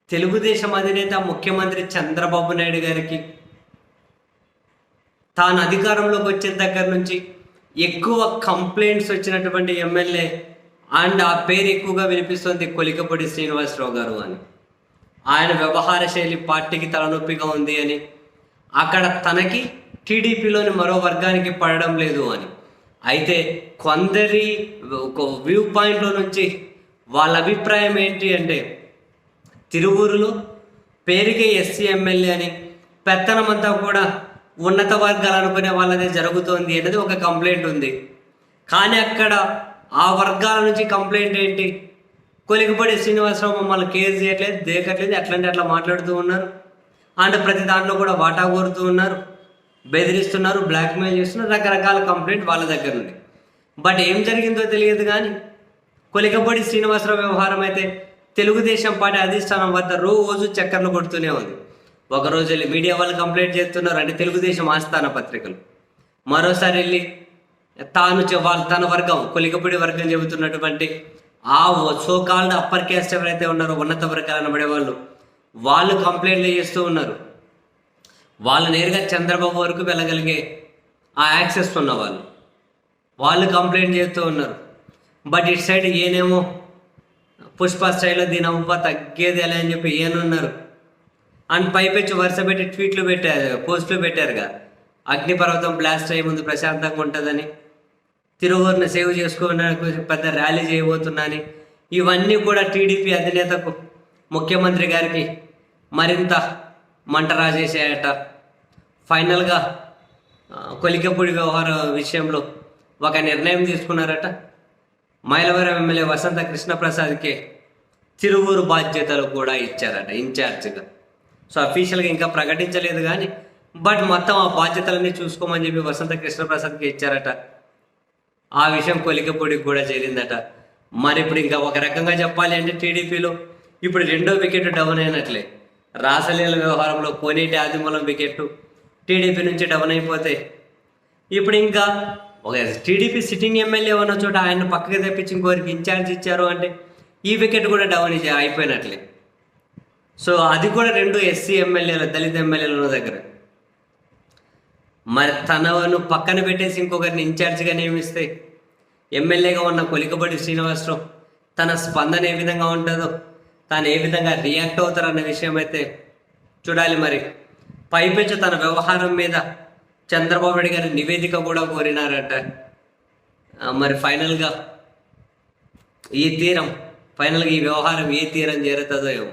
తెలుగుదేశం అధినేత ముఖ్యమంత్రి చంద్రబాబు నాయుడు గారికి తాను అధికారంలోకి వచ్చిన దగ్గర నుంచి ఎక్కువ కంప్లైంట్స్ వచ్చినటువంటి ఎమ్మెల్యే అండ్ ఆ పేరు ఎక్కువగా వినిపిస్తుంది కొలికపూడి శ్రీనివాసరావు గారు అని. ఆయన వ్యవహార శైలి పార్టీకి తలనొప్పిగా ఉంది అని, అక్కడ తనకి టీడీపీలోని మరో వర్గానికి పడడం లేదు అని. అయితే కొందరి ఒక వ్యూ పాయింట్లో నుంచి వాళ్ళ అభిప్రాయం ఏంటి అంటే, తిరువూరులో పేరుకే ఎస్సీ ఎమ్మెల్యే అని, పెత్తనమంతా కూడా ఉన్నత వర్గాలు అనుకునే వాళ్ళదే జరుగుతోంది అనేది ఒక కంప్లైంట్ ఉంది. కానీ అక్కడ ఆ వర్గాల నుంచి కంప్లైంట్ ఏంటి, కొలికపూడి శ్రీనివాసరావు మమ్మల్ని కేర్ చేయట్లేదు, దేకట్లేదు, ఎట్లంటే అట్లా మాట్లాడుతూ ఉన్నారు. అండ్ ప్రతి దాంట్లో కూడా వాటా కోరుతూ ఉన్నారు, బెదిరిస్తున్నారు, బ్లాక్మెయిల్ చేస్తున్నారు, రకరకాల కంప్లైంట్ వాళ్ళ దగ్గర నుండి. బట్ ఏం జరిగిందో తెలియదు కానీ కొలికపూడి శ్రీనివాసరావు వ్యవహారం అయితే తెలుగుదేశం పార్టీ అధిష్టానం వద్ద రోజు చక్కర్లు కొడుతూనే ఉంది. ఒకరోజు వెళ్ళి మీడియా వాళ్ళు కంప్లైంట్ చేస్తున్నారు, అంటే తెలుగుదేశం ఆస్థాన పత్రికలు. మరోసారి వెళ్ళి తన వర్గం, కొలికపూడి వర్గం చెబుతున్నటువంటి ఆ సోకాల్డ్ అప్పర్ క్యాస్ట్ ఎవరైతే ఉన్నారో, ఉన్నత వర్గాలు అనబడే వాళ్ళు కంప్లైంట్లు చేస్తూ ఉన్నారు. వాళ్ళు నేరుగా చంద్రబాబు వరకు వెళ్ళగలిగే ఆ యాక్సెస్ ఉన్న వాళ్ళు కంప్లైంట్ చేస్తూ ఉన్నారు. బట్ ఇటు సైడ్ ఈయనేమో పుష్ప స్టైల్లో దీని అవ్వ తగ్గేది ఎలా అని చెప్పి ఈయనున్నారు. అండ్ పైపెచ్చి వరుస పెట్టి ట్వీట్లు పెట్టారు, పోస్టులు పెట్టారుగా, అగ్నిపర్వతం బ్లాస్ట్ అయ్యే ముందు ప్రశాంతంగా ఉంటుందని, తిరువూరుని సేవ్ చేసుకోవడానికి పెద్ద ర్యాలీ చేయబోతున్నాని. ఇవన్నీ కూడా టీడీపీ అధినేతకు, ముఖ్యమంత్రి గారికి మరింత మంట రాజేసాయట. ఫైనల్గా కొలికపూడి వ్యవహార విషయంలో ఒక నిర్ణయం తీసుకున్నారట. మైలవరం ఎమ్మెల్యే వసంత కృష్ణప్రసాద్కి తిరువూరు బాధ్యతలు కూడా ఇచ్చారట ఇన్ఛార్జ్గా. సో అఫీషియల్గా ఇంకా ప్రకటించలేదు కానీ బట్ మొత్తం ఆ బాధ్యతలన్నీ చూసుకోమని చెప్పి వసంత కృష్ణప్రసాద్కి ఇచ్చారట. ఆ విషయం కొలికపూడికి కూడా చేరిందట. మరి ఇప్పుడు ఇంకా ఒక రకంగా చెప్పాలి అంటే టీడీపీలో ఇప్పుడు రెండో వికెట్ డౌన్ అయినట్లే. రాసలీల వ్యవహారంలో కోనేటి ఆదిమూలం వికెట్ టీడీపీ నుంచి డౌన్ అయిపోతే ఇప్పుడు ఇంకా ఒక టీడీపీ సిట్టింగ్ ఎమ్మెల్యే ఉన్న చోట ఆయన పక్కకి తెప్పించి ఇంకోరికి ఇన్ఛార్జ్ ఇచ్చారు అంటే ఈ వికెట్ కూడా డౌన్ అయిపోయినట్లే. సో అది కూడా రెండు ఎస్సీ ఎమ్మెల్యేలు, దళిత ఎమ్మెల్యేలు ఉన్న దగ్గర. మరి తనను పక్కన పెట్టేసి ఇంకొకరిని ఇన్ఛార్జిగా నియమిస్తే ఎమ్మెల్యేగా ఉన్న కొలికపూడి శ్రీనివాసరావు తన స్పందన ఏ విధంగా ఉంటుందో, తాను ఏ విధంగా రియాక్ట్ అవుతారన్న విషయం అయితే చూడాలి. మరి పైపెచ్చు తన వ్యవహారం మీద చంద్రబాబు నాయుడు గారి నివేదిక కూడా కోరినారట. మరి ఫైనల్గా ఈ వ్యవహారం ఏ తీరం చేరుతుందో ఏమో.